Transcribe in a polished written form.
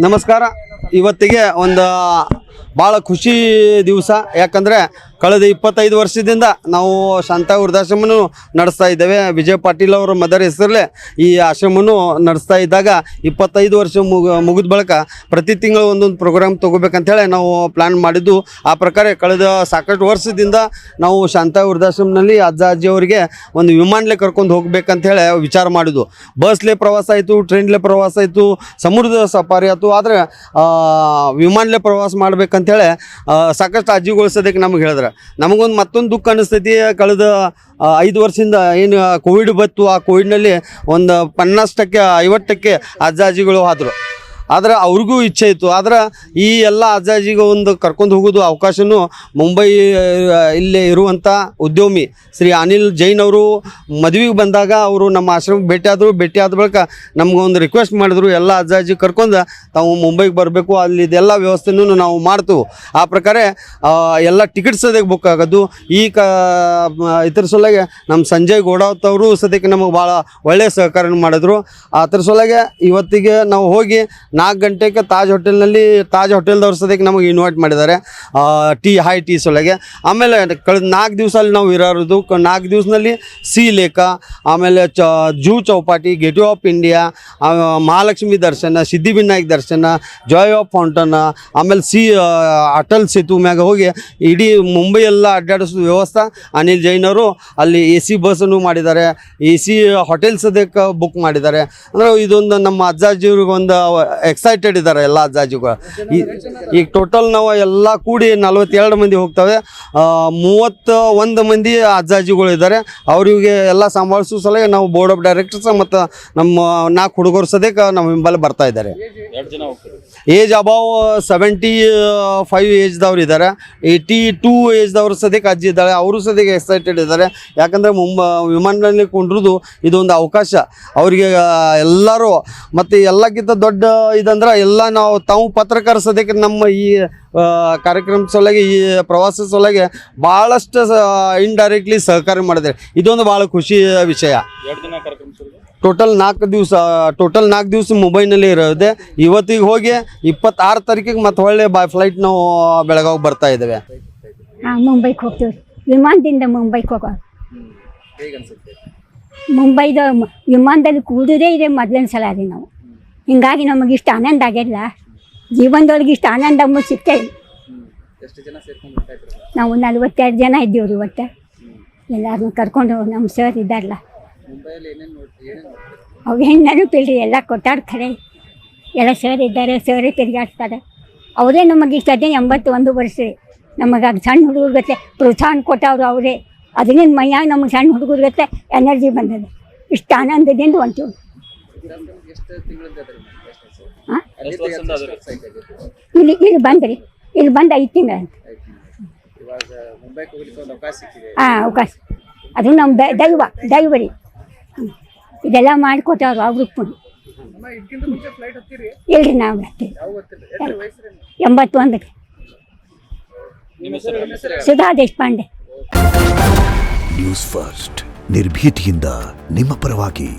ನಮಸ್ಕಾರ. ಇವತ್ತಿಗೆ ಒಂದು ಭಾಳ ಖುಷಿ ದಿವಸ. ಯಾಕಂದರೆ ಕಳೆದ 25 ವರ್ಷದಿಂದ ನಾವು ಶಾಂತ ವೃದ್ಧಾಶ್ರಮನೂ ನಡೆಸ್ತಾ ಇದ್ದೇವೆ. ವಿಜಯ್ ಪಾಟೀಲ್ ಅವರ ಮದರ್ ಹೆಸರಲ್ಲೇ ಈ ಆಶ್ರಮನೂ ನಡೆಸ್ತಾ ಇದ್ದಾಗ 25 ವರ್ಷ ಮುಗಿದ ಬಳಿಕ ಪ್ರತಿ ತಿಂಗಳು ಒಂದೊಂದು ಪ್ರೋಗ್ರಾಮ್ ತೊಗೋಬೇಕಂತೇಳಿ ನಾವು ಪ್ಲ್ಯಾನ್ ಮಾಡಿದ್ದು. ಆ ಪ್ರಕಾರ ಕಳೆದ ಸಾಕಷ್ಟು ವರ್ಷದಿಂದ ನಾವು ಶಾಂತ ವೃದ್ಧಾಶ್ರಮನಲ್ಲಿ ಅಜ್ಜ ಅಜ್ಜಿಯವರಿಗೆ ಒಂದು ವಿಮಾನಲೇ ಕರ್ಕೊಂಡು ಹೋಗ್ಬೇಕಂತೇಳಿ ವಿಚಾರ ಮಾಡಿದ್ದು. ಬಸ್ಲೇ ಪ್ರವಾಸ ಆಯಿತು, ಟ್ರೈನ್ಲೇ ಪ್ರವಾಸ ಆಯಿತು, ಸಮುದ್ರದ ಸಫಾರಿ ಆಯಿತು. ಆದರೆ ವಿಮಾನಲೇ ಪ್ರವಾಸ ಮಾಡ್ಬೇಕಂತೇಳಿ ಸಾಕಷ್ಟು ಅಜ್ಜಿಗಳು ಸದ್ಯಕ್ಕೆ ನಮ್ಗೆ ಹೇಳಿದ್ರೆ ನಮಗೊಂದು ಮತ್ತೊಂದು ದುಃಖ ಅನ್ನಿಸ್ತೈತಿ. ಕಳೆದ 5 ವರ್ಷದಿಂದ ಏನು ಕೋವಿಡ್ ಬತ್ತು, ಆ ಕೋವಿಡ್ನಲ್ಲಿ ಒಂದು 50% 50% ಅಜ್ಜ ಅಜ್ಜಿಗಳು ಆದರು. ಆದರೆ ಅವ್ರಿಗೂ ಇಚ್ಛೆ ಇತ್ತು. ಆದರೆ ಈ ಎಲ್ಲ ಅಜ್ಜಾಜಿಗೆ ಒಂದು ಕರ್ಕೊಂಡು ಹೋಗೋದು ಅವಕಾಶನೂ ಮುಂಬೈ ಇಲ್ಲೇ ಇರುವಂಥ ಉದ್ಯಮಿ ಶ್ರೀ ಅನಿಲ್ ಜೈನ್ ಅವರು ಮದುವೆಗೆ ಬಂದಾಗ ಅವರು ನಮ್ಮ ಆಶ್ರಮಕ್ಕೆ ಭೇಟಿಯಾದ ಬಳಿಕ ನಮಗೊಂದು ರಿಕ್ವೆಸ್ಟ್ ಮಾಡಿದ್ರು, ಎಲ್ಲ ಅಜ್ಜಾಜಿ ಕರ್ಕೊಂಡು ತಾವು ಮುಂಬೈಗೆ ಬರಬೇಕು, ಅಲ್ಲಿದೆಲ್ಲ ವ್ಯವಸ್ಥೆನೂ ನಾವು ಮಾಡ್ತೀವಿ. ಆ ಪ್ರಕಾರ ಎಲ್ಲ ಟಿಕೆಟ್ಸ್ ಸದ್ಯಕ್ಕೆ ಬುಕ್ ಆಗೋದು. ಇದ್ರ ಸಲುವಾಗಿ ನಮ್ಮ ಸಂಜಯ್ ಗೋಡಾವತ್ ಅವರು ಸದ್ಯಕ್ಕೆ ನಮಗೆ ಭಾಳ ಒಳ್ಳೆಯ ಸಹಕಾರ ಮಾಡಿದ್ರು. ಅದ್ರ ಸಲುವಾಗಿ ಇವತ್ತಿಗೆ ನಾವು ಹೋಗಿ 4 ಗಂಟೆಗೆ ತಾಜ್ ಹೋಟೆಲ್ದವ್ರು ಸದ್ಯಕ್ಕೆ ನಮಗೆ ಇನ್ವೈಟ್ ಮಾಡಿದ್ದಾರೆ ಹೈ ಟೀ ಸೊಳಗೆ. ಆಮೇಲೆ ಕಳೆದ 4 ದಿವಸ ಅಲ್ಲಿ ನಾವು ಇರೋದು. 4 ದಿವಸದಲ್ಲಿ ಸಿ ಲೇಕ, ಆಮೇಲೆ Juhu Chowpatty, gateway of India, Mahalakshmi ದರ್ಶನ, ಸಿದ್ಧಿವಿನಾಯಕ್ ದರ್ಶನ, ಜಾಯ್ ಆಫ್ ಫೌಂಟನ್, ಆಮೇಲೆ ಅಟಲ್ ಸೇತು ಮ್ಯಾಗ ಹೋಗಿ ಇಡೀ ಮುಂಬೈ ಎಲ್ಲ ಅಡ್ಡಾಡಿಸೋ ವ್ಯವಸ್ಥೆ ಅನಿಲ್ ಜೈನ್ ಅವರು ಅಲ್ಲಿ AC ಬಸ್ಸನ್ನು ಮಾಡಿದ್ದಾರೆ, AC ಹೋಟೆಲ್ ಸದ್ಯಕ್ಕೆ ಬುಕ್ ಮಾಡಿದ್ದಾರೆ. ಅಂದರೆ ಇದೊಂದು ನಮ್ಮ ಅಜ್ಜಾಜಿಯವ್ರಿಗೆ ಒಂದು ಎಕ್ಸೈಟೆಡ್ ಇದ್ದಾರೆ ಎಲ್ಲ ಅಜ್ಜಾಜಿಗಳು. ಈಗ ಟೋಟಲ್ ನಾವು ಎಲ್ಲ ಕೂಡಿ 42 ಮಂದಿ ಹೋಗ್ತವೆ. 31 ಮಂದಿ ಅಜ್ಜಾಜಿಗಳು ಇದ್ದಾರೆ. ಅವರಿಗೆ ಎಲ್ಲ ಸಂಭಾಳಿಸೋ ಸಲ ನಾವು ಬೋರ್ಡ್ ಆಫ್ ಡೈರೆಕ್ಟರ್ಸ್ ಮತ್ತು ನಮ್ಮ 4 ಹುಡುಗರು ಸದ್ಯಕ್ಕೆ ನಮ್ಮ ಹಿಂಬಲ್ಲಿ ಬರ್ತಾ ಇದ್ದಾರೆ. ಏಜ್ ಅಬೌವ್ 75 ಏಜ್ದವ್ರು ಇದ್ದಾರೆ. 82 ಏಜ್ದವ್ರು ಸದ್ಯಕ್ಕೆ ಅಜ್ಜಿ ಇದ್ದಾಳೆ. ಅವರು ಸದ್ಯಕ್ಕೆ ಎಕ್ಸೈಟೆಡ್ ಇದ್ದಾರೆ. ಯಾಕಂದರೆ ವಿಮಾನದಲ್ಲಿ ಕೊಂಡಿರೋದು ಇದೊಂದು ಅವಕಾಶ ಅವರಿಗೆ. ಎಲ್ಲರೂ ಮತ್ತು ಎಲ್ಲಕ್ಕಿಂತ ದೊಡ್ಡ ಇದಂದ್ರೆ ಎಲ್ಲ ನಾವು ತಾವು ಪತ್ರಕರ್ತರ ಸದ್ಯಕ್ಕೆ ನಮ್ಮ ಈ ಕಾರ್ಯಕ್ರಮ ಸಲುವಾಗಿ, ಈ ಪ್ರವಾಸ ಸಲುವಾಗಿ ಭಾಳಷ್ಟು ಇಂಡೈರೆಕ್ಟ್ಲಿ ಸಹಕಾರ ಮಾಡಿದ್ದಾರೆ. ಇದೊಂದು ಭಾಳ ಖುಷಿಯ ವಿಷಯ. ಟೋಟಲ್ 4 ದಿವಸ ಮುಂಬೈನಲ್ಲಿ ಇರೋದೆ. ಇವತ್ತಿಗೆ ಹೋಗಿ 26 ತಾರೀಕಿಗೆ ಮತ್ತೆ ಒಳ್ಳೆ ಫ್ಲೈಟ್ ನಾವು ಬೆಳಗಾವಿ ಬರ್ತಾ ಇದ್ದೇವೆ. ಮುಂಬೈಗೆ ಹೋಗ್ತೀವಿ, ವಿಮಾನದಿಂದ ಮುಂಬೈಗೆ ಹೋಗೋ. ಮುಂಬೈದ ವಿಮಾನದಲ್ಲಿ ಕೂಡೋದೇ ಇದೆ ಮೊದಲನೇ ಸಲ ರೀ ನಾವು. ಹಿಂಗಾಗಿ ನಮಗೆ ಇಷ್ಟು ಆನಂದ ಆಗಿಲ್ಲ, ಜೀವನದೊಳಗೆ ಇಷ್ಟು ಆನಂದ ಅಂಬುದು ಸಿಗ್ತಾ ಇಲ್ಲ. ನಾವು 42 ಜನ ಇದ್ದೀವಿ ರೀ ಇವತ್ತು. ಎಲ್ಲರನ್ನೂ ಕರ್ಕೊಂಡು ನಮ್ಮ ಸರ್ ಇದ್ದಾರಲ್ಲ, ಅವು ಹೆಣ್ಣು ನೆನಪಿಲ್ರಿ, ಎಲ್ಲ ಕೊಟ್ಟಾರ ಖರೆ. ಎಲ್ಲ ಸರ್ ಇದ್ದಾರೆ, ಸರೇ ತಿರುಗಾಡ್ತಾರೆ. ಅವರೇ ನಮಗೆ ಇಷ್ಟು 81 ವರ್ಷ ರೀ. ನಮಗೆ ಸಣ್ಣ ಹುಡುಗರ್ಗತ್ತೆ ಪ್ರೋತ್ಸಾಹ ಕೊಟ್ಟವ್ರು ಅವರೇ. ಅದರಿಂದ ಮೈಯಾಗ ನಮಗೆ ಸಣ್ಣ ಹುಡುಗರ್ಗತ್ತೆ ಎನರ್ಜಿ ಬಂದದೆ. ಇಷ್ಟು ಆನಂದದಿಂದ ಹೊಂಟೀವಿ. ಇಲ್ಲಿ ಬಂದ್ರಿ, ಇಲ್ಲಿ ಬಂದು 5 ತಿಂಗಳು ಅಂತ. ಅವಕಾಶ ಅದು ನಮ್ಮ ದೈವ ರೀ. ಇದೆಲ್ಲ ಮಾಡಿಕೊಟ್ಟವ್ರು ಅವ್ರಿಗೆ. ಇಲ್ರಿ, ನಾವು ಬರ್ತೀವಿ 81ಕ್ಕೆ. ಸುಧಾ ದೇಶಪಾಂಡೆ. ನ್ಯೂಸ್ ಫಸ್ಟ್, ನಿರ್ಭೀತಿಯಿಂದ ನಿಮ್ಮ ಪರವಾಗಿ.